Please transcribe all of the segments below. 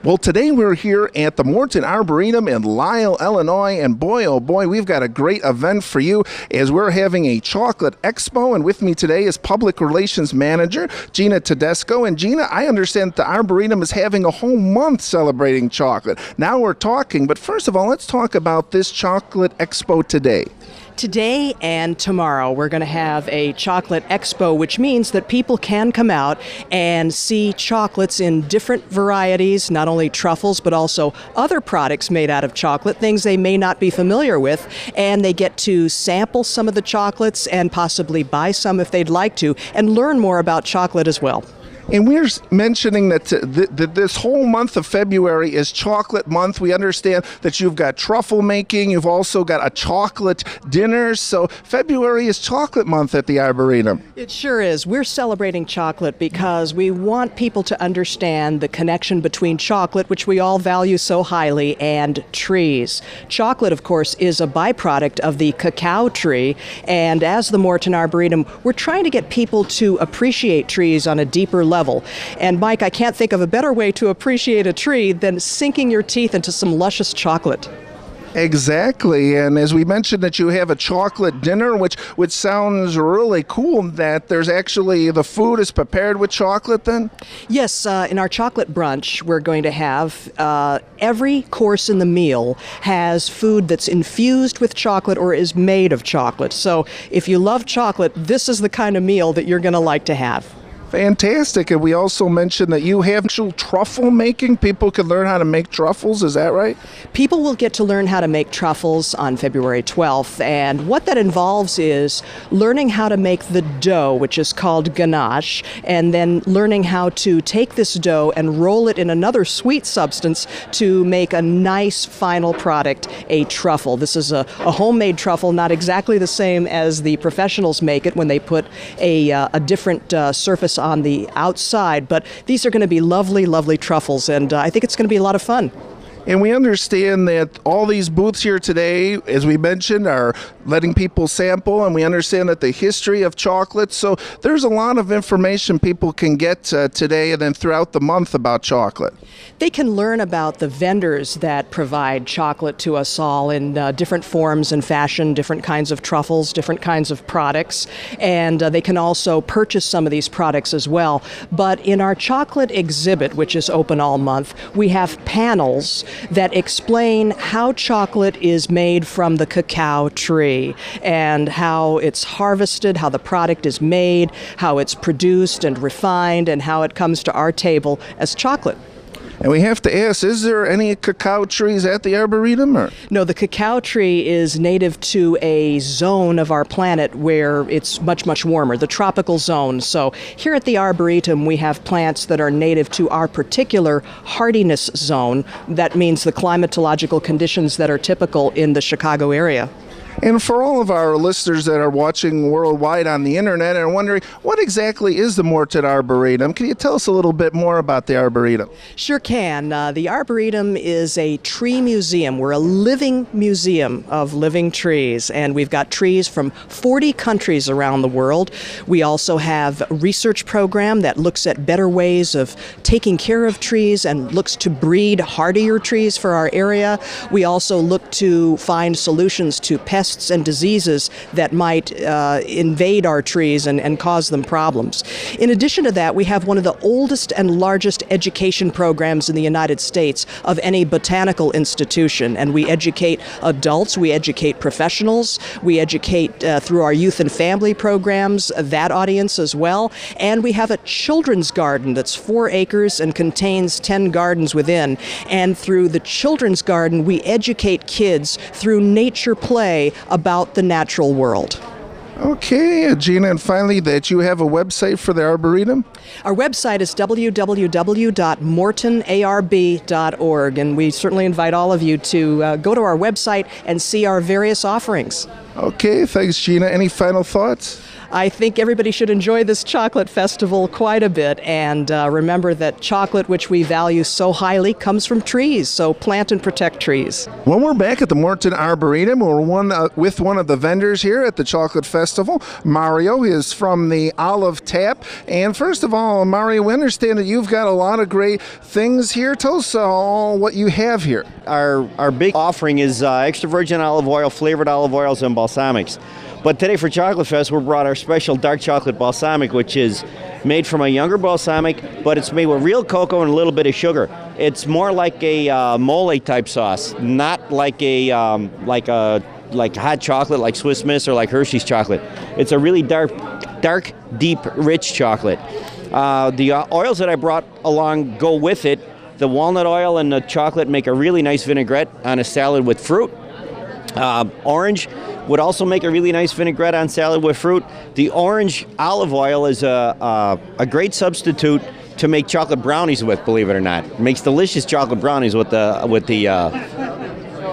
Well, today we're here at the Morton Arboretum in Lisle, Illinois, and boy, oh boy, we've got a great event for you as we're having a chocolate expo, and with me today is Public Relations Manager Gina Tedesco. And Gina, I understand that the Arboretum is having a whole month celebrating chocolate. Now we're talking, but first of all, let's talk about this chocolate expo today. Today and tomorrow, we're going to have a chocolate expo, which means that people can come out and see chocolates in different varieties, not only truffles, but also other products made out of chocolate, things they may not be familiar with, and they get to sample some of the chocolates and possibly buy some if they'd like to, and learn more about chocolate as well. And we're mentioning that this whole month of February is chocolate month. We understand that you've got truffle making. You've also got a chocolate dinner. So February is chocolate month at the Arboretum. It sure is. We're celebrating chocolate because we want people to understand the connection between chocolate, which we all value so highly, and trees. Chocolate, of course, is a byproduct of the cacao tree. And as the Morton Arboretum, we're trying to get people to appreciate trees on a deeper level. And Mike, I can't think of a better way to appreciate a tree than sinking your teeth into some luscious chocolate. Exactly, and as we mentioned that you have a chocolate dinner, which sounds really cool, that there's actually the food is prepared with chocolate then? Yes, in our chocolate brunch, we're going to have every course in the meal has food that's infused with chocolate or is made of chocolate. So if you love chocolate, this is the kind of meal that you're going to like to have. Fantastic. And we also mentioned that you have actual truffle making. People can learn how to make truffles. Is that right? People will get to learn how to make truffles on February 12th. And what that involves is learning how to make the dough, which is called ganache, and then learning how to take this dough and roll it in another sweet substance to make a nice final product, a truffle. This is a homemade truffle, not exactly the same as the professionals make it when they put a different surface on the outside, but these are going to be lovely, lovely truffles, and I think it's going to be a lot of fun. And we understand that all these booths here today, as we mentioned, are letting people sample, and we understand that the history of chocolate, so there's a lot of information people can get today and then throughout the month about chocolate. They can learn about the vendors that provide chocolate to us all in different forms and fashion, different kinds of truffles, different kinds of products, and they can also purchase some of these products as well. But in our chocolate exhibit, which is open all month, we have panels that explain how chocolate is made from the cacao tree and how it's harvested, how the product is made, how it's produced and refined, and how it comes to our table as chocolate. And we have to ask, is there any cacao trees at the Arboretum? Or? No, the cacao tree is native to a zone of our planet where it's much, much warmer, the tropical zone. So here at the Arboretum, we have plants that are native to our particular hardiness zone. That means the climatological conditions that are typical in the Chicago area. And for all of our listeners that are watching worldwide on the internet and are wondering, what exactly is the Morton Arboretum? Can you tell us a little bit more about the Arboretum? Sure can. The Arboretum is a tree museum. We're a living museum of living trees, and we've got trees from 40 countries around the world. We also have a research program that looks at better ways of taking care of trees and looks to breed hardier trees for our area. We also look to find solutions to pests and diseases that might invade our trees and cause them problems. In addition to that, we have one of the oldest and largest education programs in the United States of any botanical institution, and we educate adults, we educate professionals, we educate through our youth and family programs, that audience as well, and we have a children's garden that's 4 acres and contains 10 gardens within, and through the children's garden we educate kids through nature play about the natural world. Okay, Gina, and finally, that you have a website for the Arboretum? Our website is www.mortonarb.org, and we certainly invite all of you to go to our website and see our various offerings. Okay, thanks, Gina. Any final thoughts? I think everybody should enjoy this chocolate festival quite a bit, and remember that chocolate, which we value so highly, comes from trees, so plant and protect trees. Well, we're back at the Morton Arboretum. We're with one of the vendors here at the Chocolate Festival. Mario is from the Olive Tap. And first of all, Mario, we understand that you've got a lot of great things here. Tell us all what you have here. Our big offering is extra virgin olive oil, flavored olive oils, and balsamics. But today for Chocolate Fest, we brought our special dark chocolate balsamic, which is made from a younger balsamic, but it's made with real cocoa and a little bit of sugar. It's more like a mole type sauce, not like a like hot chocolate, like Swiss Miss or like Hershey's chocolate. It's a really dark, deep, rich chocolate. The oils that I brought along go with it. The walnut oil and the chocolate make a really nice vinaigrette on a salad with fruit. Orange would also make a really nice vinaigrette on salad with fruit. The orange olive oil is a great substitute to make chocolate brownies with, believe it or not. It makes delicious chocolate brownies with the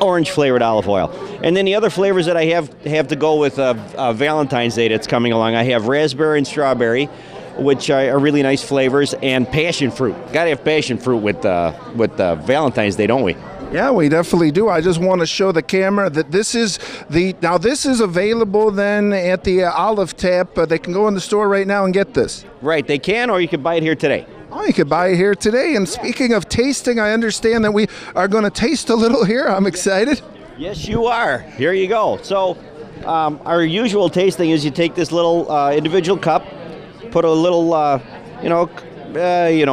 orange flavored olive oil. And then the other flavors that I have to go with Valentine's Day that's coming along. I have raspberry and strawberry, which are really nice flavors, and passion fruit. Got to have passion fruit with Valentine's Day, don't we? Yeah, we definitely do. I just want to show the camera that this is available then at the Olive Tap. They can go in the store right now and get this. Right, they can, or you can buy it here today. Oh, you could buy it here today. And speaking of tasting, I understand that we are going to taste a little here. I'm excited. Yes, you are. Here you go. So our usual tasting is you take this little individual cup, put a little,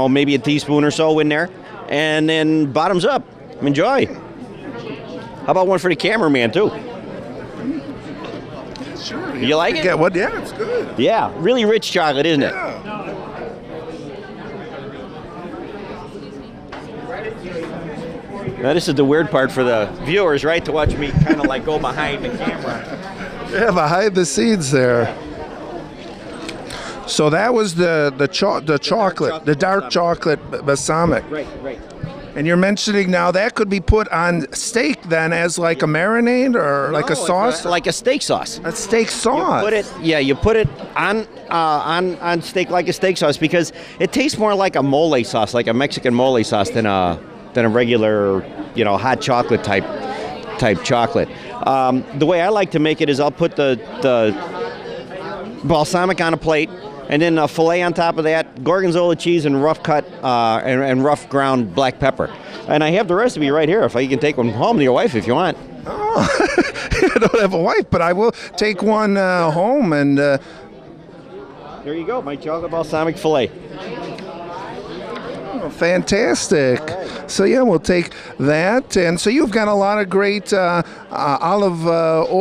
maybe a teaspoon or so in there, and then bottoms up. Enjoy. How about one for the cameraman, too? Sure. You like it? Yeah, it's good. Yeah, really rich chocolate, isn't it? Now, this is the weird part for the viewers, right? To watch me kind of like go behind the camera. Yeah, behind the scenes there. So that was the chocolate, the dark chocolate balsamic. Right. And you're mentioning now that could be put on steak then as like a marinade or like a sauce? Like a steak sauce. A steak sauce. You put it on steak like a steak sauce because it tastes more like a mole sauce, like a Mexican mole sauce than a regular, hot chocolate type chocolate. The way I like to make it is I'll put the balsamic on a plate, and then a filet on top of that, gorgonzola cheese and rough cut and rough ground black pepper. And I have the recipe right here. If you can take one home to your wife if you want. Oh, I don't have a wife, but I will take one home. And there you go, my chocolate balsamic filet. Oh, fantastic. So yeah, we'll take that. And so you've got a lot of great olive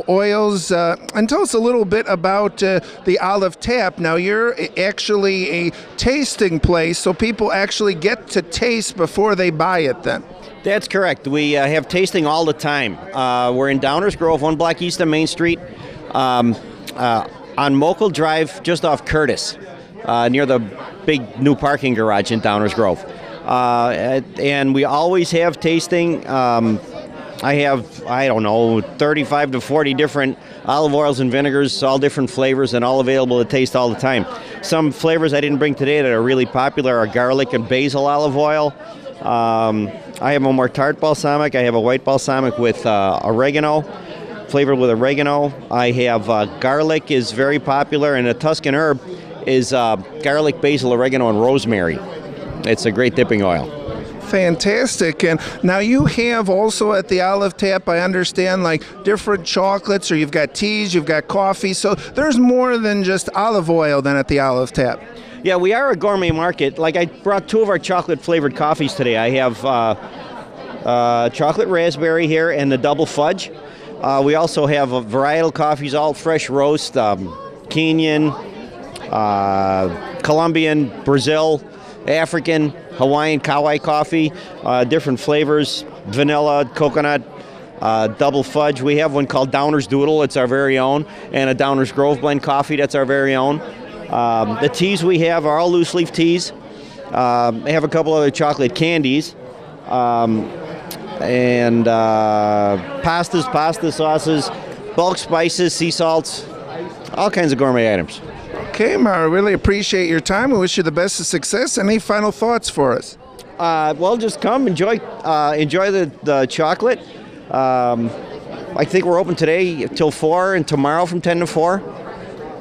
oils. And tell us a little bit about the Olive Tap. Now you're actually a tasting place, so people actually get to taste before they buy it then. That's correct. We have tasting all the time. We're in Downers Grove, 1 block east of Main Street, on Mokel Drive, just off Curtis, near the big new parking garage in Downers Grove. And we always have tasting. I have, 35 to 40 different olive oils and vinegars, all different flavors, and all available to taste all the time. Some flavors I didn't bring today that are really popular are garlic and basil olive oil. I have a more tart balsamic. I have a white balsamic with oregano, flavored with oregano. I have garlic is very popular, and a Tuscan herb is garlic, basil, oregano, and rosemary. It's a great dipping oil. Fantastic. And now you have also at the Olive Tap, I understand, like different chocolates, or you've got teas, you've got coffee. So there's more than just olive oil then at the Olive Tap. Yeah, we are a gourmet market. Like I brought 2 of our chocolate flavored coffees today. I have chocolate raspberry here and the double fudge. We also have varietal coffees, all fresh roast, Kenyan, Colombian, Brazil, African, Hawaiian, Kauai coffee, different flavors, vanilla, coconut, double fudge. We have one called Downers Doodle, it's our very own, and a Downers Grove blend coffee, that's our very own. The teas we have are all loose leaf teas. I have a couple other chocolate candies, and pastas, pasta sauces, bulk spices, sea salts, all kinds of gourmet items. Okay, Mara, really appreciate your time. We wish you the best of success. Any final thoughts for us? Well, just come enjoy the chocolate. I think we're open today till 4 and tomorrow from 10 to 4.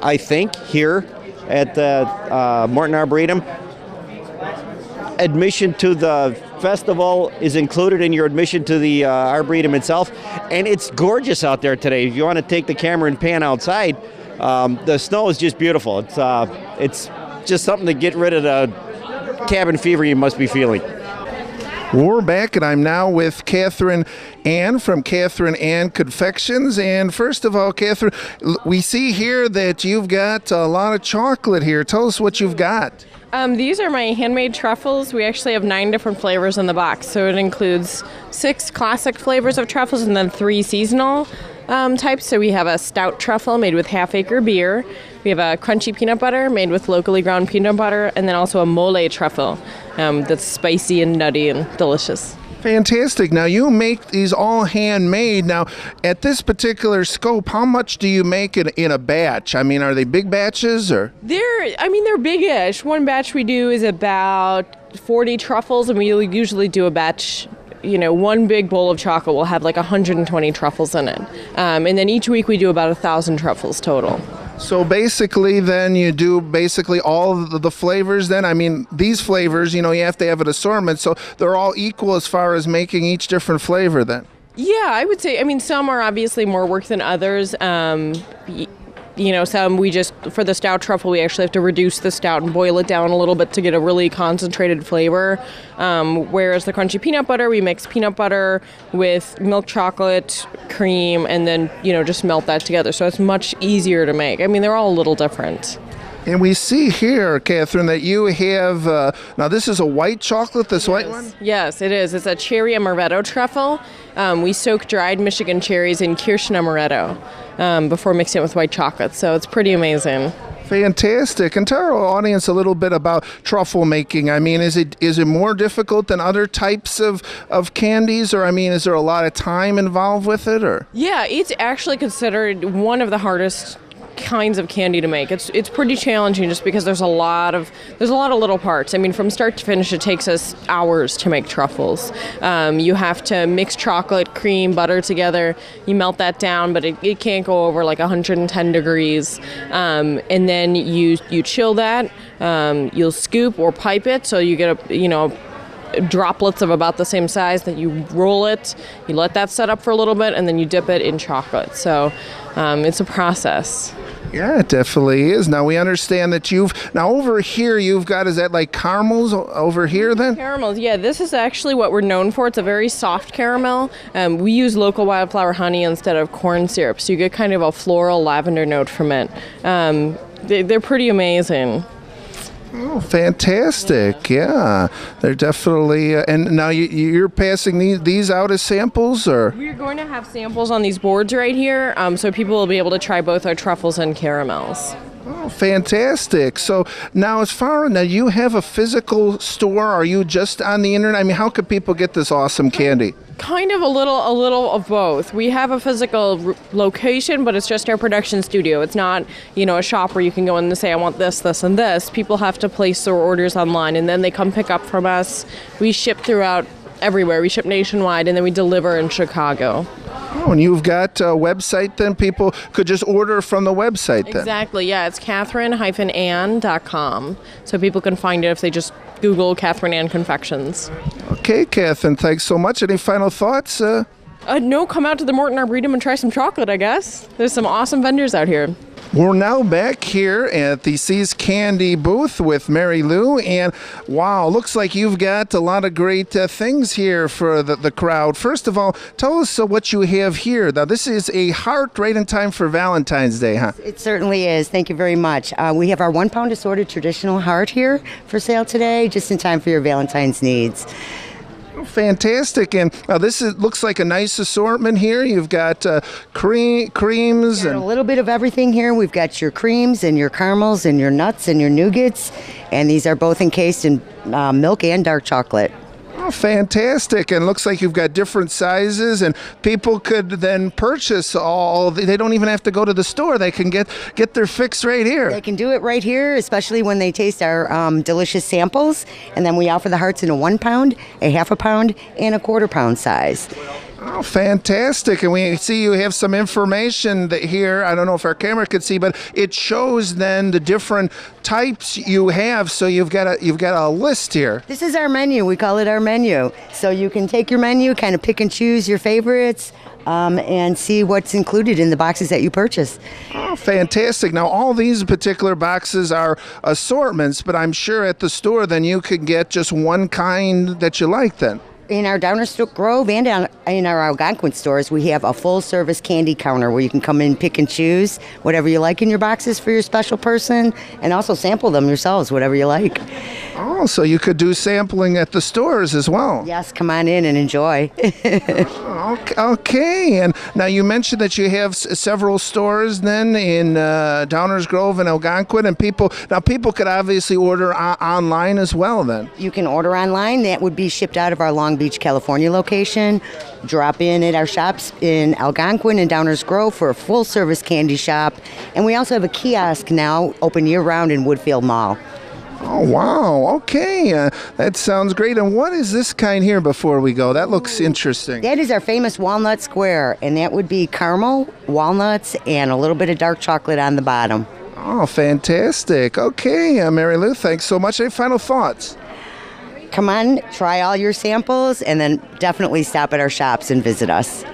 I think here at the Morton Arboretum. Admission to the festival is included in your admission to the Arboretum itself, and it's gorgeous out there today. If you want to take the camera and pan outside, the snow is just beautiful. It's just something to get rid of the cabin fever you must be feeling. We're back, and I'm now with Catherine Ann from Catherine Ann Confections. And first of all, Catherine, we see here that you've got a lot of chocolate here. Tell us what you've got. These are my handmade truffles. We actually have 9 different flavors in the box. So it includes 6 classic flavors of truffles and then 3 seasonal types. So we have a stout truffle made with half-acre beer. We have a crunchy peanut butter made with locally ground peanut butter, and then also a mole truffle that's spicy and nutty and delicious. Fantastic. Now, you make these all handmade. Now, at this particular scope, how much do you make in a batch? I mean, are they big batches or? They're big-ish. One batch we do is about 40 truffles, and we usually do a batch. One big bowl of chocolate will have like 120 truffles in it. And then each week we do about 1,000 truffles total. So basically then you do basically all of the flavors then? I mean, these flavors, you have to have an assortment, so they're all equal as far as making each different flavor then? Yeah, I would say, some are obviously more work than others. Some for the stout truffle, we actually have to reduce the stout and boil it down a little bit to get a really concentrated flavor. Whereas the crunchy peanut butter, we mix peanut butter with milk chocolate, cream, and then, just melt that together. So it's much easier to make. They're all a little different. And we see here, Catherine, that you have, now this is a white chocolate, this white one? Yes, it is. It's a cherry amaretto truffle. We soak dried Michigan cherries in Kirschen amaretto before mixing it with white chocolate. So it's pretty amazing. Fantastic. And tell our audience a little bit about truffle making. Is it more difficult than other types of candies? Or, is there a lot of time involved with it? Or? Yeah, it's actually considered one of the hardest kinds of candy to make. It's pretty challenging just because there's a lot of little parts. From start to finish, it takes us hours to make truffles. You have to mix chocolate, cream, butter together. You melt that down, but it can't go over like 110 degrees. And then you chill that. You'll scoop or pipe it, so you get droplets of about the same size. That you roll it, you let that set up for a little bit, and then you dip it in chocolate. So it's a process. Yeah, it definitely is. Now we understand that over here you've got, is that like caramels over here then? Caramels, yeah. This is actually what we're known for. It's a very soft caramel. We use local wildflower honey instead of corn syrup, so you get kind of a floral lavender note from it. They're pretty amazing. Oh, fantastic. Yeah. They're definitely, and now you're passing these out as samples, or? We're going to have samples on these boards right here, so people will be able to try both our truffles and caramels. Oh, fantastic. So now you have a physical store. Are you just on the internet? How could people get this awesome candy? Kind of a little of both. We have a physical location, but it's just our production studio. It's not, a shop where you can go in and say, I want this, this, and this. People have to place their orders online, and then they come pick up from us. We ship throughout everywhere. We ship nationwide, and then we deliver in Chicago. Oh, and you've got a website then? People could just order from the website then? Exactly, yeah. It's Catherine-Ann.com. So people can find it if they just Google Catherine Ann Confections. Okay, Catherine, thanks so much. Any final thoughts? No, come out to the Morton Arboretum and try some chocolate, I guess. There's some awesome vendors out here. We're now back here at the See's Candy booth with Mary Lou, and wow, looks like you've got a lot of great things here for the crowd. First of all, tell us what you have here. Now, this is a heart right in time for Valentine's Day, huh? It certainly is. Thank you very much. We have our 1 pound assorted traditional heart here for sale today, just in time for your Valentine's needs. Fantastic. And this looks like a nice assortment here. You've got creams and a little bit of everything here. We've got your creams and your caramels and your nuts and your nougats, and these are both encased in milk and dark chocolate. Oh, Oh, fantastic. And looks like you've got different sizes, and people could then purchase all. They don't even have to go to the store. They can get their fix right here. They can do it right here, especially when they taste our delicious samples. And then we offer the hearts in a 1 pound, a half a pound, and a quarter pound size. Oh, fantastic. And we see you have some information here. I don't know if our camera could see, but it shows then the different types you have. So you've got a list here. This is our menu. We call it our menu. So you can take your menu, kind of pick and choose your favorites, and see what's included in the boxes that you purchase. Oh, fantastic. Now, all these particular boxes are assortments, but I'm sure at the store then you could get just one kind that you like then. In our Downers Grove and in our Algonquin stores, we have a full-service candy counter where you can come in, pick and choose whatever you like in your boxes for your special person, and also sample them yourselves, whatever you like. Oh, so you could do sampling at the stores as well. Yes, come on in and enjoy. Okay. And now you mentioned that you have several stores then in Downers Grove and Algonquin, and people could obviously order online as well then. You can order online. That would be shipped out of our Long Beach, California location. Drop in at our shops in Algonquin and Downers Grove for a full-service candy shop. And we also have a kiosk now open year-round in Woodfield Mall. Oh, wow. Okay. That sounds great. And what is this kind here before we go? That looks interesting. That is our famous walnut square, and that would be caramel, walnuts, and a little bit of dark chocolate on the bottom. Oh, fantastic. Okay, Mary Lou, thanks so much. Any final thoughts? Come on, try all your samples, and then definitely stop at our shops and visit us.